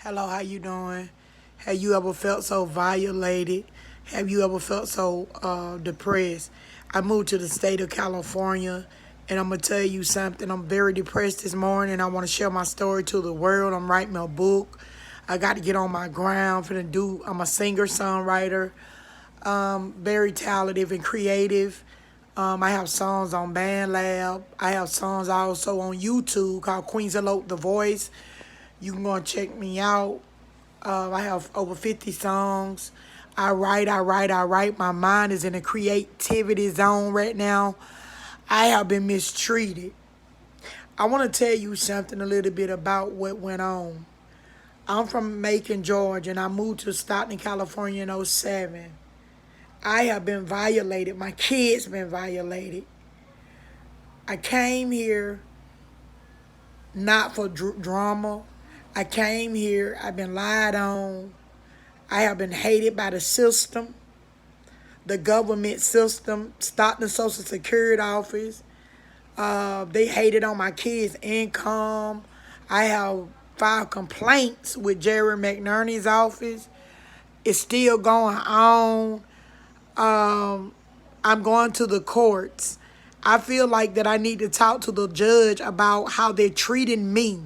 Hello, how you doing? Have you ever felt so violated? Have you ever felt so depressed? I moved to the state of California, and I'm gonna tell you something. I'm very depressed this morning. I want to share my story to the world. I'm writing a book. I got to get on my ground for the do. I'm a singer songwriter, very talented and creative. I have songs on BandLab. I have songs also on YouTube called Queens Elope The Voice. You can go and check me out. I have over 50 songs. I write. My mind is in a creativity zone right now. I have been mistreated. I want to tell you something a little bit about what went on. I'm from Macon, Georgia, and I moved to Stockton, California in '07. I have been violated. My kids been violated. I came here not for drama. I came here. I've been lied on. I have been hated by the system, the government system, Stockton Social Security Office. They hated on my kids' income. I have filed complaints with Jerry McNerney's office. It's still going on. I'm going to the courts. I feel like that I need to talk to the judge about how they're treating me.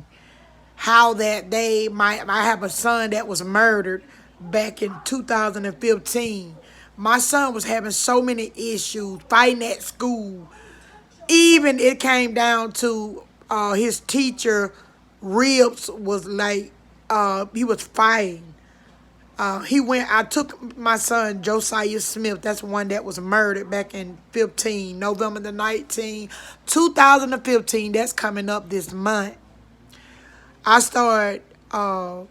How that I have a son that was murdered back in 2015. My son was having so many issues, fighting at school. Even it came down to his teacher, ribs was like, he was fighting. I took my son, Josiah Smith, that's the one that was murdered back in 15, November the 19th, 2015, that's coming up this month. I started I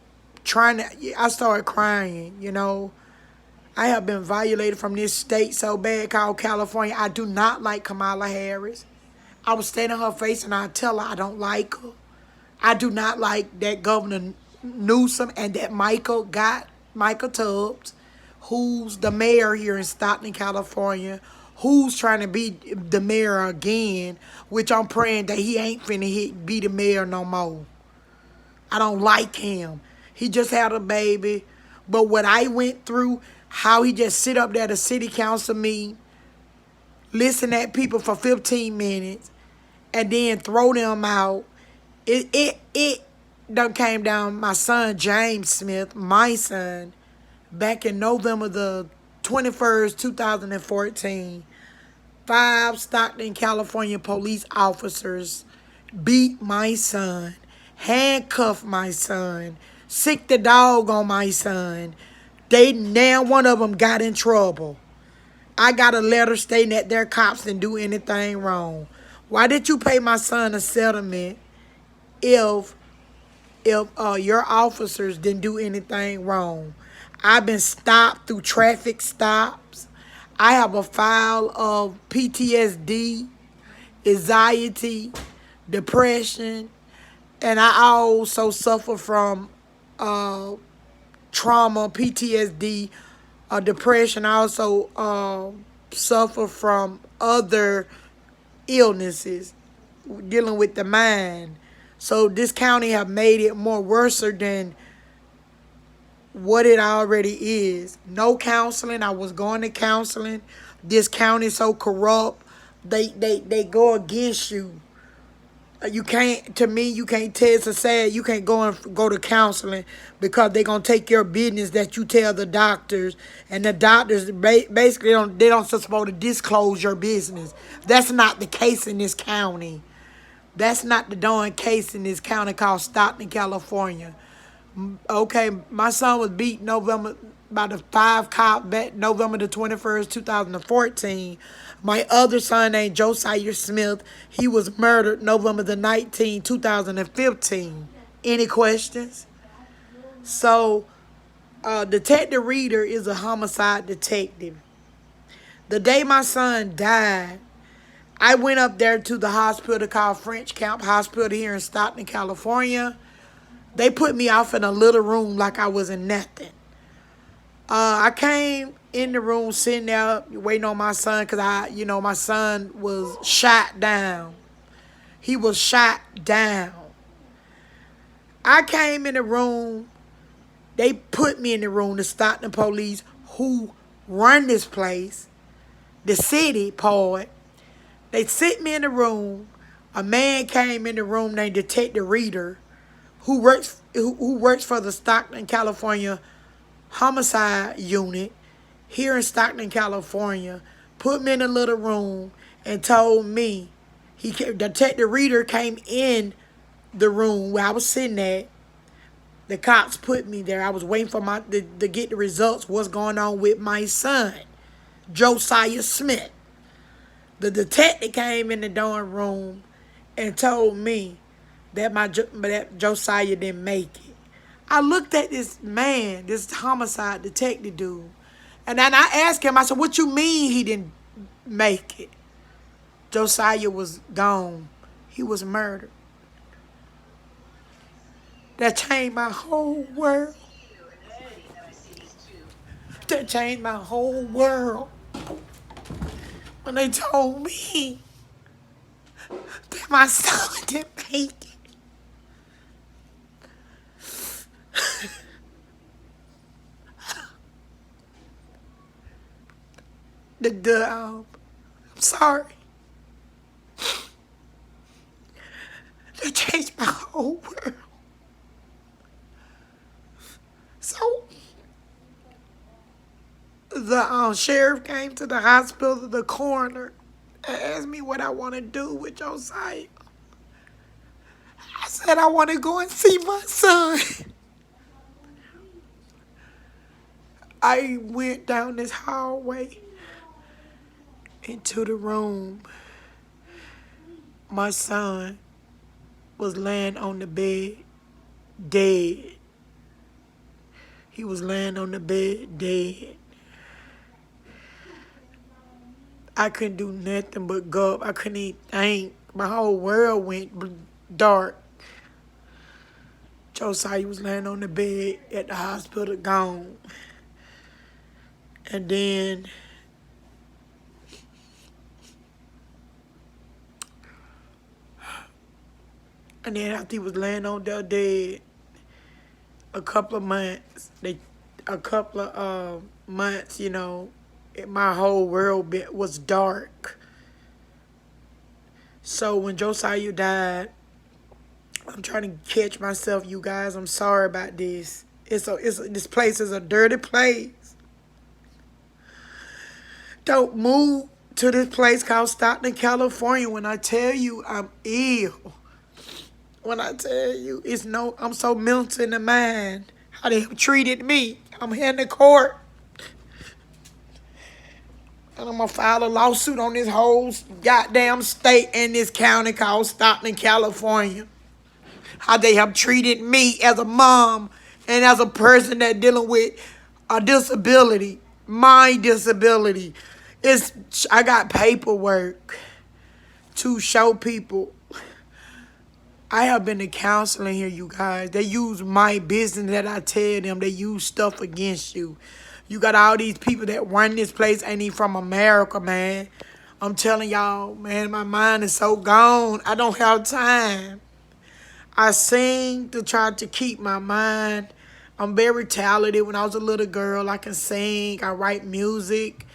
started crying, you know. I have been violated from this state so bad called California. I do not like Kamala Harris. I would stand in her face and I tell her I don't like her. I do not like that Governor Newsom and that Michael Tubbs, who's the mayor here in Stockton, California, who's trying to be the mayor again, which I'm praying that he ain't finna be the mayor no more. I don't like him. He just had a baby. But what I went through, how he just sit up there at a city council meeting, listen at people for 15 minutes, and then throw them out. It done came down. My son, James Smith, my son, back in November the 21st, 2014, 5 Stockton, California police officers beat my son, handcuffed my son, sick the dog on my son. Now one of them got in trouble. I got a letter stating that their cops didn't do anything wrong. Why did you pay my son a settlement if your officers didn't do anything wrong? I've been stopped through traffic stops. I have a file of PTSD, anxiety, depression, and I also suffer from trauma, PTSD, depression. I also suffer from other illnesses dealing with the mind. So this county have made it more worse than what it already is. No counseling. I was going to counseling. This county is so corrupt. They go against you. You can't, to me, you can't tell, it's a sad, you can't go to counseling because they're going to take your business that you tell the doctors. And the doctors basically they don't supposed to disclose your business. That's not the case in this county. That's not the darn case in this county called Stockton, California. Okay, my son was beat by the 5 cops back November the 21st, 2014. My other son named Josiah Smith, he was murdered November the 19th, 2015. Any questions? So, Detective Reader is a homicide detective. The day my son died, I went up there to the hospital called French Camp Hospital here in Stockton, California. They put me off in a little room like I was in nothing. I came in the room sitting there waiting on my son because my son was shot down. He was shot down. I came in the room They put me in the room, the Stockton police who run this place, the city part. They sit me in the room. A man came in the room named Detective Reader, who works for the Stockton, California homicide unit here in Stockton, California, put me in a little room and told me, Detective Reader came in the room where I was sitting at. The cops put me there. I was waiting for to get the results, what's going on with my son, Josiah Smith. The detective came in the dorm room and told me that that Josiah didn't make it. I looked at this man, this homicide detective dude, and then I asked him, I said, what you mean he didn't make it? Josiah was gone. He was murdered. That changed my whole world. That changed my whole world. When they told me that my son didn't make it. I'm sorry. That changed my whole world. So, the sheriff came to the hospital, the coroner, and asked me what I want to do with Josiah. I said, I want to go and see my son. I went down this hallway into the room. My son was laying on the bed, dead. He was laying on the bed, dead. I couldn't do nothing but go up. I couldn't even think. My whole world went dark. Josiah was laying on the bed at the hospital, gone. And then after he was laying on there dead, a couple of months, my whole world was dark. So when Josiah died, I'm trying to catch myself, you guys. I'm sorry about this. This place is a dirty place. Don't move to this place called Stockton, California. When I tell you I'm ill. When I tell you I'm so mental in the mind. How they have treated me. I'm here in the court. And I'm going to file a lawsuit on this whole goddamn state and this county called Stockton, California. How they have treated me as a mom and as a person that dealing with a disability. My disability. I got paperwork to show people. I have been to counseling here, you guys. They use my business that I tell them. They use stuff against you. You got all these people that run this place ain't even from America, man. I'm telling y'all, man, my mind is so gone. I don't have time. I sing to try to keep my mind. I'm very talented. When I was a little girl, I can sing. I write music.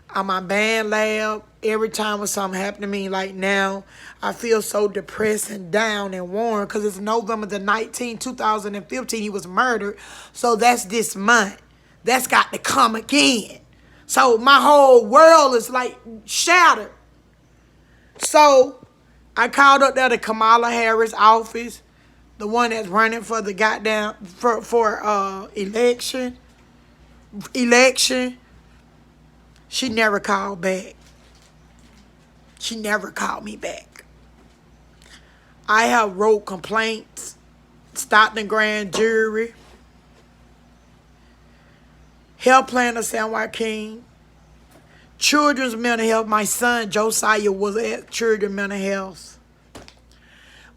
I'm my band lab. Every time when something happened to me like now, I feel so depressed and down and worn because it's November the 19th, 2015. He was murdered. So that's this month. That's got to come again. So my whole world is like shattered. So I called up there to Kamala Harris' office, the one that's running for the goddamn for election. She never called back. She never called me back. I have wrote complaints, Stockton grand jury, health plan of San Joaquin, children's mental health. My son Josiah was at children's mental health.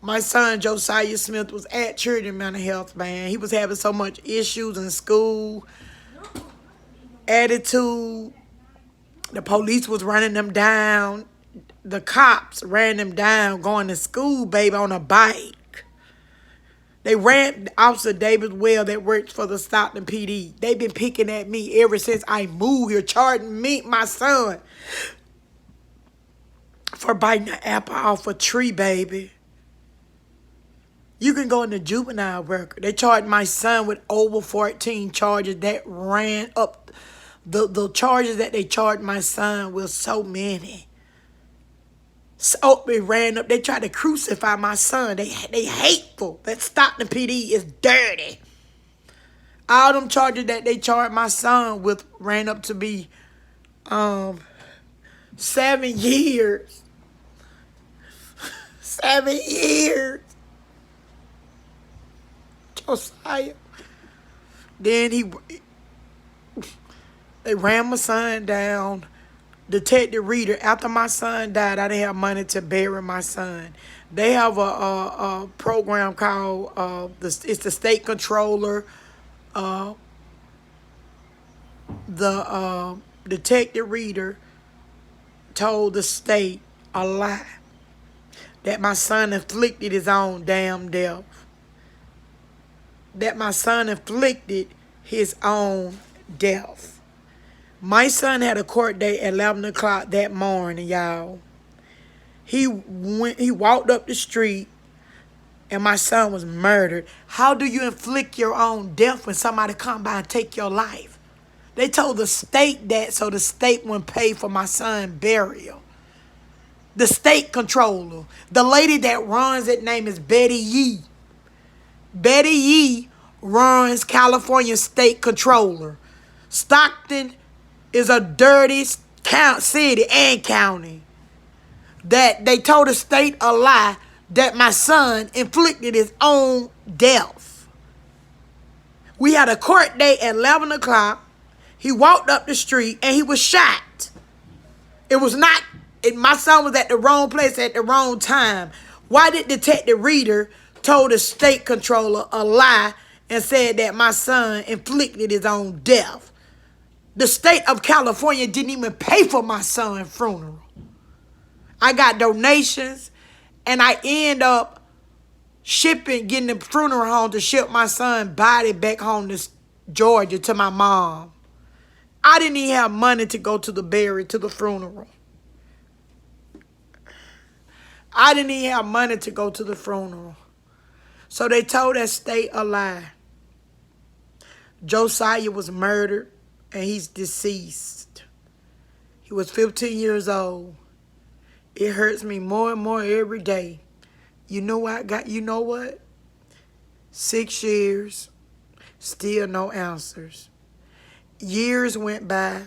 My son Josiah Smith was at children's mental health, man. He was having so much issues in school, attitude. The police was running them down. The cops ran them down going to school, baby, on a bike. They ran Officer David Well that works for the Stockton PD. They've been picking at me ever since I moved here, charging me, my son, for biting the apple off a tree, baby. You can go in the juvenile record. They charged my son with over 14 charges that ran up. The charges that they charged my son with so many. So it ran up. They tried to crucify my son. They hateful. That Stockton PD is dirty. All them charges that they charged my son with ran up to be 7 years. 7 years. Josiah. Then they ran my son down. Detective Reader, after my son died, I didn't have money to bury my son. They have a program called it's the state controller. The Detective Reader told the state a lie that my son inflicted his own damn death. That my son inflicted his own death. My son had a court date at 11 o'clock that morning, y'all. He walked up the street and my son was murdered. How do you inflict your own death when somebody come by and take your life? They told the state that so the state wouldn't pay for my son's burial. The state controller, the lady that runs it, name is Betty Yee. Betty Yee runs California State Controller. Stockton is a dirty city and county. That they told the state a lie that my son inflicted his own death. We had a court date at 11 o'clock. He walked up the street and he was shot. It was not, my son was at the wrong place at the wrong time. Why did Detective Reader told the state controller a lie and said that my son inflicted his own death? The state of California didn't even pay for my son's funeral. I got donations, and I end up getting the funeral home to ship my son's body back home to Georgia to my mom. I didn't even have money to go to the funeral. I didn't even have money to go to the funeral. So they told that state a lie. Josiah was murdered and he's deceased. He was 15 years old. It hurts me more and more every day. You know what? 6 years, still no answers. Years went by.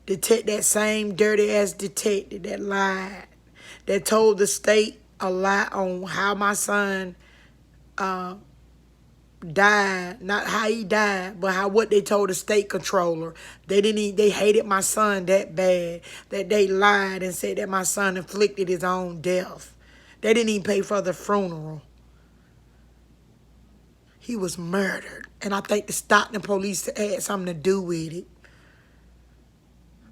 That same dirty ass detective that lied, that told the state a lie on how my son died, not how he died, but what they told the state controller. They hated my son that bad that they lied and said that my son inflicted his own death. They didn't even pay for the funeral. He was murdered, and I think the Stockton police had something to do with it.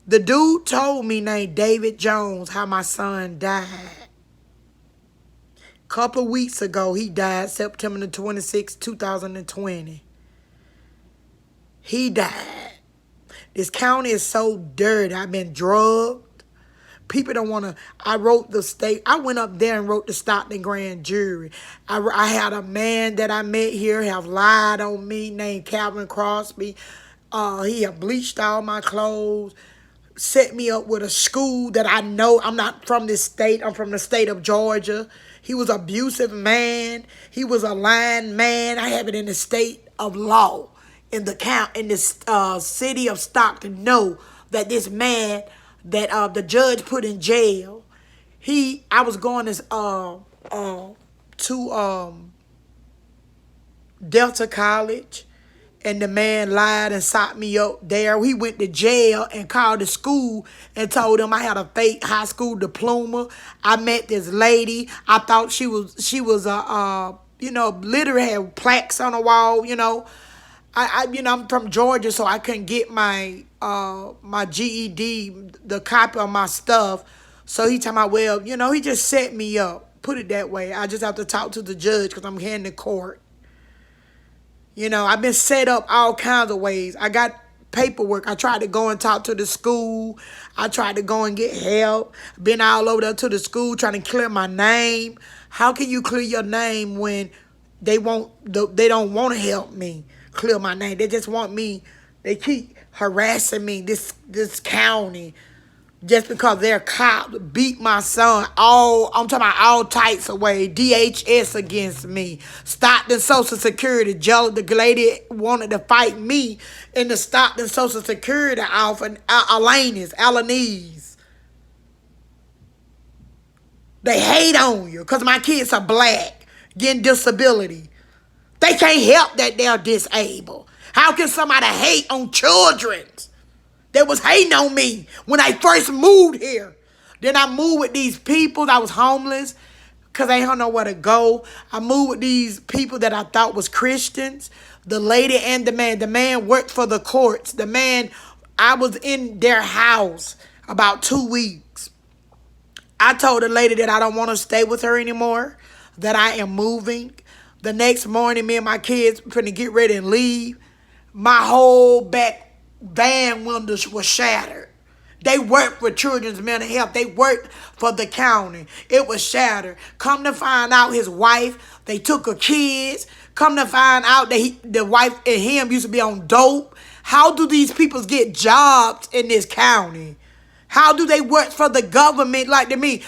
The dude told me, named David Jones, how my son died. Couple of weeks ago, he died September the 26th, 2020. He died. This county is so dirty. I've been drugged. People don't want to. I went up there and wrote the Stockton grand jury. I had a man that I met here have lied on me named Calvin Crosby. He had bleached all my clothes. Set me up with a school that I know. I'm not from this state. I'm from the state of Georgia. He was an abusive man. He was a lying man. I have it in the state of law. In this city of Stockton, know that this man that the judge put in jail. I was going to Delta College. And the man lied and socked me up there. He went to jail and called the school and told them I had a fake high school diploma. I met this lady. I thought she was literally had plaques on the wall. I'm from Georgia, so I couldn't get my GED, the copy of my stuff. So he told me, well, he just set me up. Put it that way. I just have to talk to the judge because I'm here in the court. I've been set up all kinds of ways. I got paperwork. I tried to go and talk to the school. I tried to go and get help. Been all over there to the school trying to clear my name. How can you clear your name when they don't want to help me clear my name? They just want me. They keep harassing me. This county. Just because their cops beat my son, I'm talking about all types of ways. DHS against me. Stockton Social Security. The lady wanted to fight me in the Stockton Social Security office. Alanese. They hate on you because my kids are black, getting disability. They can't help that they're disabled. How can somebody hate on children? They was hating on me when I first moved here. Then I moved with these people. I was homeless because I didn't know where to go. I moved with these people that I thought was Christians. The lady and the man. The man worked for the courts. The man, I was in their house about 2 weeks. I told the lady that I don't want to stay with her anymore, that I am moving. The next morning, me and my kids finna get ready and leave. My whole back van windows were shattered. They worked for children's mental health. They worked for the county. It was shattered. Come to find out his wife, they took her kids. Come to find out that the wife and him used to be on dope. How do these people get jobs in this county? How do they work for the government like to me?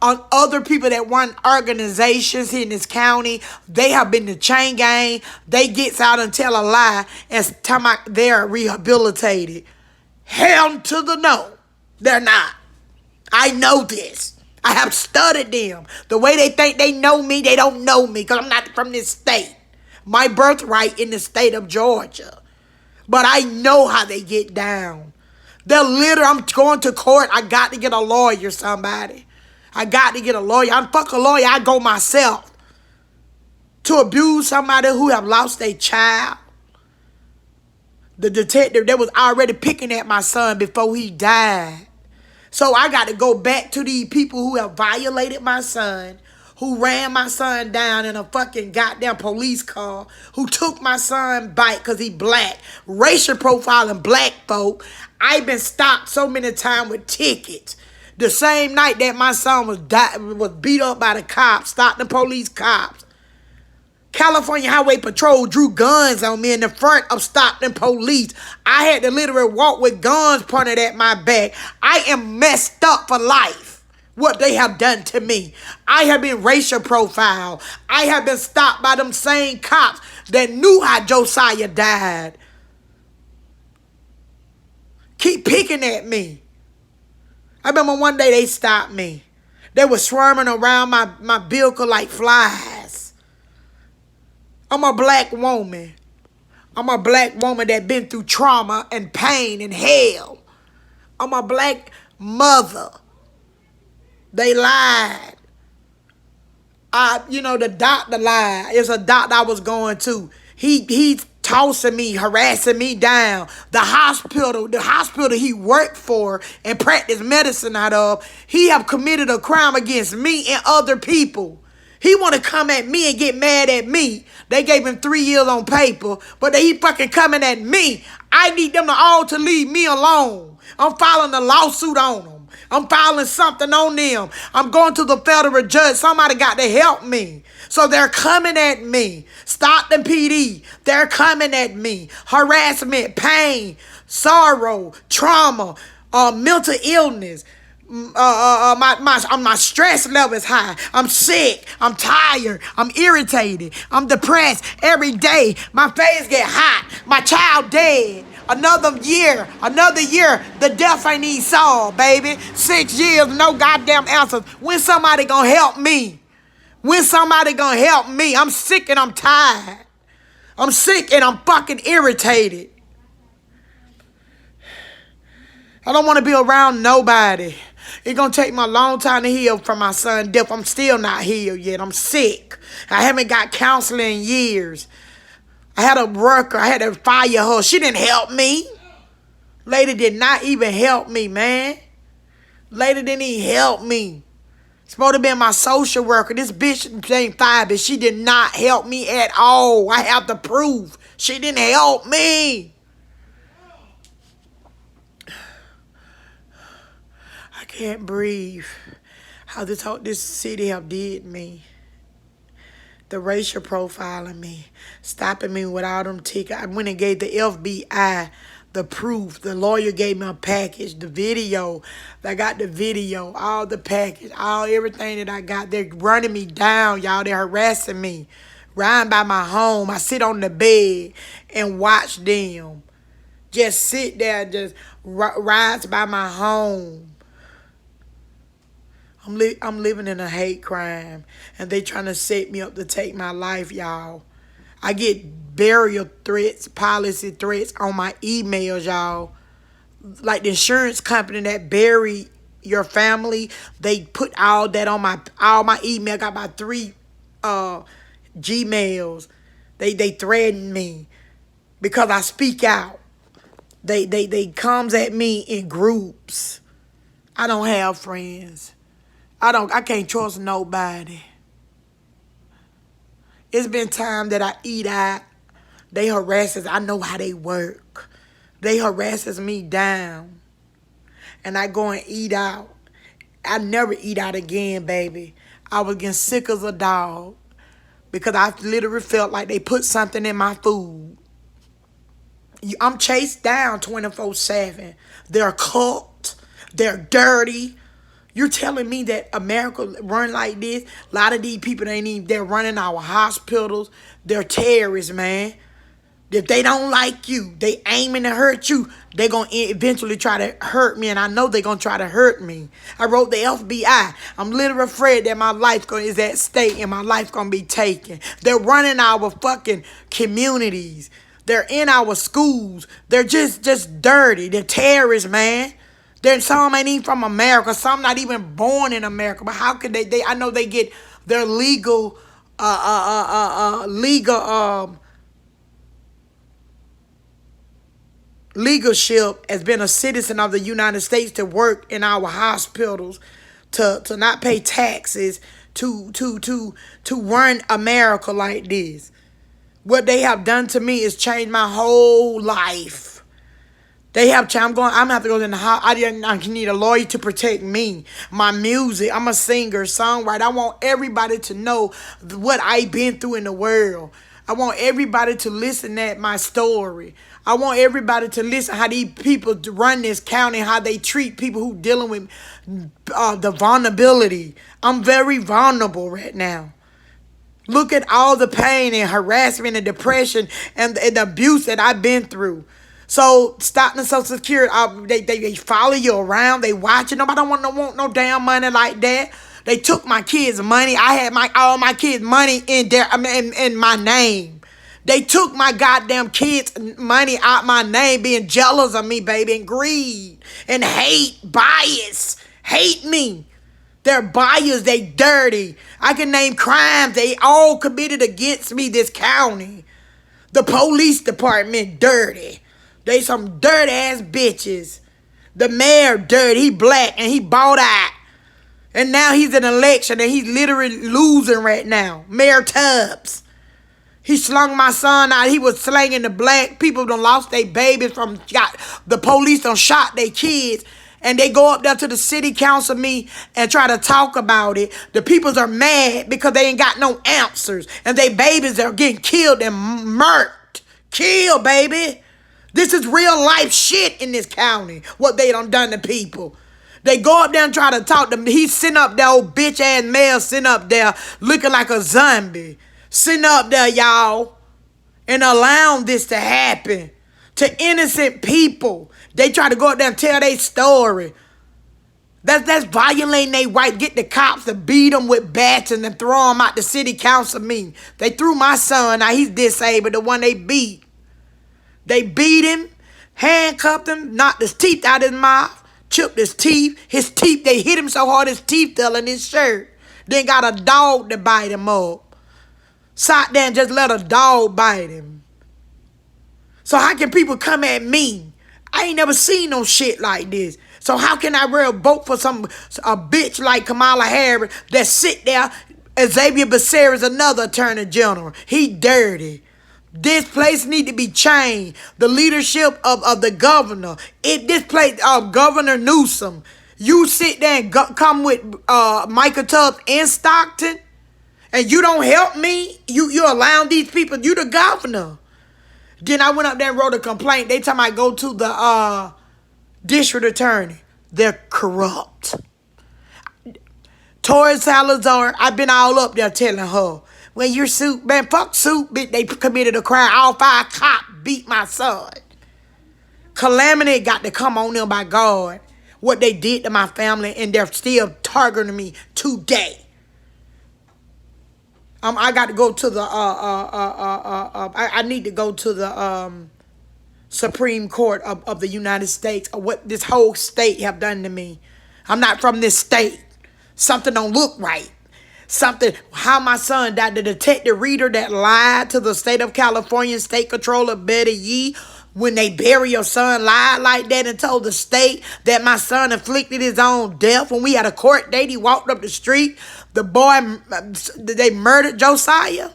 Other people that run organizations in this county, they have been the chain gang. They gets out and tell a lie and tell me they're rehabilitated. Hell to the no. They're not. I know this. I have studied them. The way they think they know me, they don't know me because I'm not from this state. My birthright in the state of Georgia. But I know how they get down. They're literally, I'm going to court. I got to get a lawyer, somebody. I got to get a lawyer. I'm fuck a lawyer. I go myself. To abuse somebody who have lost their child. The detective that was already picking at my son before he died. So I got to go back to these people who have violated my son, who ran my son down in a fucking goddamn police car, who took my son bike because he black, racial profiling black folk. I've been stopped so many times with tickets. The same night that my son was beat up by the cops, Stockton police cops. California Highway Patrol drew guns on me in the front of Stockton police. I had to literally walk with guns pointed at my back. I am messed up for life. What they have done to me. I have been racial profiled. I have been stopped by them same cops that knew how Josiah died. Keep picking at me. I remember one day they stopped me. They were swarming around my vehicle like flies. I'm a black woman. I'm a black woman that been through trauma and pain and hell. I'm a black mother. They lied. The doctor lied. It's a doctor I was going to. He's tossing me, harassing me down. The hospital he worked for and practiced medicine out of, he have committed a crime against me and other people. He want to come at me and get mad at me. They gave him 3 years on paper, but he fucking coming at me. I need them all to leave me alone. I'm filing a lawsuit on them. I'm filing something on them. I'm going to the federal judge. Somebody got to help me. So they're coming at me. Stockton PD. They're coming at me. Harassment, pain, sorrow, trauma, mental illness. My stress level is high. I'm sick. I'm tired. I'm irritated. I'm depressed every day. My face get hot. My child dead. Another year. The death ain't even solved, baby. 6 years, no goddamn answers. When somebody gonna help me? I'm sick and I'm tired. I'm sick and I'm fucking irritated. I don't want to be around nobody. It's going to take me a long time to heal from my son's death. I'm still not healed yet. I'm sick. I haven't got counseling in years. I had a worker. I had to fire her. She didn't help me. Lady did not even help me, man. Lady didn't even help me. Supposed to be my social worker. This bitch named Fiber, she did not help me at all. I have the proof. She didn't help me. I can't breathe. How this city have did me. The racial profiling me. Stopping me with all them tickets. I went and gave the FBI the proof. The lawyer gave me a package. The video. I got the video. All the package. Everything that I got. They're running me down, y'all. They're harassing me. Riding by my home. I sit on the bed and watch them. Just sit there and just rides by my home. I'm living in a hate crime, and they trying to set me up to take my life, y'all. I get burial threats, policy threats on my emails, y'all. Like the insurance company that bury your family, they put all that on all my email. I got about 3 Gmails. They threaten me because I speak out. They comes at me in groups. I don't have friends. I can't trust nobody. It's been time that I eat out. They harass us. I know how they work. They harasses me down. And I go and eat out. I never eat out again, baby. I was getting sick as a dog. Because I literally felt like they put something in my food. I'm chased down 24/7. They're cooked. They're dirty. You're telling me that America run like this? A lot of these people they're running our hospitals. They're terrorists, man. If they don't like you, they aiming to hurt you, they're going to eventually try to hurt me, and I know they're going to try to hurt me. I wrote the FBI. I'm literally afraid that my life is at stake and my life going to be taken. They're running our fucking communities. They're in our schools. They're just dirty. They're terrorists, man. Some ain't even from America. Some not even born in America. But how could they I know they get their legal leadership as being a citizen of the United States to work in our hospitals, to not pay taxes, to run America like this. What they have done to me is changed my whole life. They have I'm gonna have to go in the house. I need a lawyer to protect me. My music. I'm a singer, songwriter. I want everybody to know what I've been through in the world. I want everybody to listen at my story. I want everybody to listen how these people run this county, how they treat people who dealing with the vulnerability. I'm very vulnerable right now. Look at all the pain and harassment and depression and the abuse that I've been through. So Stockton Social Security, they follow you around. They watching them. I don't want no damn money like that. They took my kids' money. I had all my kids' money in my name. They took my goddamn kids' money out my name, being jealous of me, baby, and greed and hate, bias, hate me. They're biased. They dirty. I can name crimes they all committed against me. This county, the police department, dirty. They some dirty ass bitches. The mayor dirty. He black and he bought out. And now he's in an election and he's literally losing right now. Mayor Tubbs. He slung my son out. He was slanging the black people done lost their babies the police done shot their kids. And they go up there to the city council meeting and try to talk about it. The peoples are mad because they ain't got no answers. And their babies are getting killed and murked. Killed, baby. This is real life shit in this county, what they done to people. They go up there and try to talk to me. He's sitting up there, old bitch ass male sitting up there looking like a zombie. Sitting up there, y'all, and allowing this to happen to innocent people. They try to go up there and tell their story. That's violating their right. Get the cops to beat them with bats and then throw them out the city council meeting. They threw my son out. He's disabled, the one they beat. They beat him, handcuffed him, knocked his teeth out of his mouth, chipped his teeth. His teeth, they hit him so hard his teeth fell in his shirt. Then got a dog to bite him up. Sat there and just let a dog bite him. So how can people come at me? I ain't never seen no shit like this. So how can I really vote for a bitch like Kamala Harris that sit there? Xavier Becerra is another attorney general. He dirty. This place need to be changed. The leadership of the governor. This place, Governor Newsom, you sit there and come with Michael Tubbs in Stockton, and you don't help me. You allowing these people. You the governor. Then I went up there and wrote a complaint. They tell me I go to the district attorney. They're corrupt. Torres Salazar, I've been all up there telling her, when you're suit, man, fuck suit, bitch, they committed a crime. All 5 cops beat my son. Calamity got to come on them by God. What they did to my family, and they're still targeting me today. I got to go to the, I need to go to the Supreme Court of the United States, of what this whole state have done to me. I'm not from this state. Something don't look right. Something, how my son died, the detective reader that lied to the state of California State Controller Betty Yee, when they bury your son, lied like that and told the state that my son inflicted his own death. When we had a court date, he walked up the street. The boy, they murdered Josiah.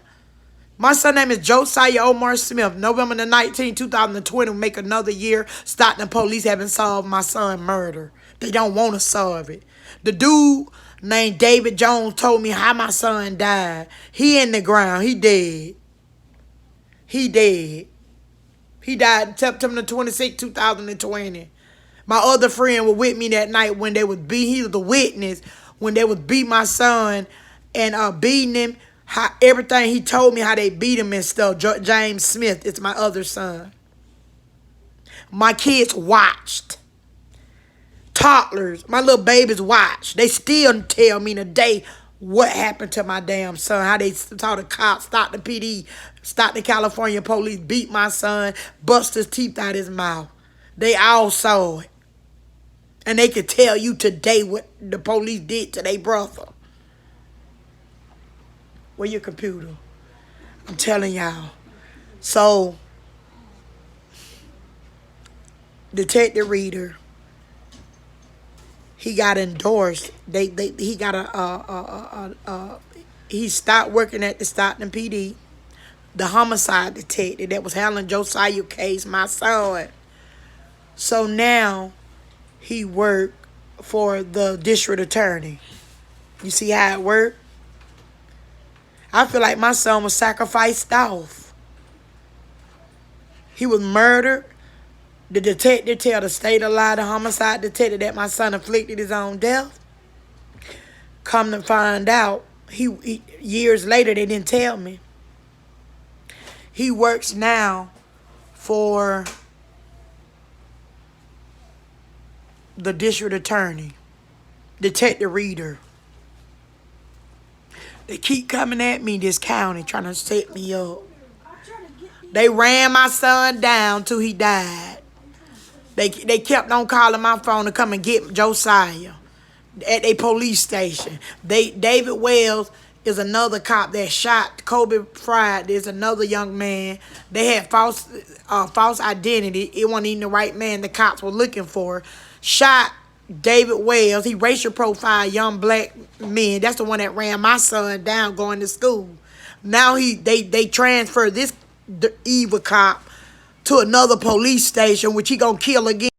My son's name is Josiah Omar Smith. November the 19th, 2020 will make another year. Stockton police haven't solved my son's murder. They don't want to solve it. The dude named David Jones told me how my son died. He in the ground. He dead. He dead. He died September 26, 2020. My other friend was with me that night when they was beat. He was the witness when they was beat my son and beating him. How everything he told me how they beat him and stuff. James Smith, it's my other son. My kids watched. Toddlers, my little babies watched. They still tell me today what happened to my damn son. How they saw the cops, Stockton PD, Stockton, California police beat my son, bust his teeth out his mouth. They all saw it. And they could tell you today what the police did to their brother. Where your computer? I'm telling y'all. So, detective reader, he got endorsed. He got he stopped working at the Stockton PD, the homicide detective that was handling Josiah's case, my son. So now he worked for the district attorney. You see how it worked? I feel like my son was sacrificed off. He was murdered. The detective tell the state a lie, the homicide detective, that my son inflicted his own death. Come to find out, he years later, they didn't tell me. He works now for the district attorney, detective reader. They keep coming at me, this county, trying to set me up. They ran my son down till he died. They kept on calling my phone to come and get Josiah at a police station. David Wells is another cop that shot Kobe Fried. There's another young man. They had false identity. It wasn't even the right man the cops were looking for. Shot David Wells. He racial profiled young black men. That's the one that ran my son down going to school. Now they transferred this evil cop to another police station, which he gonna kill again.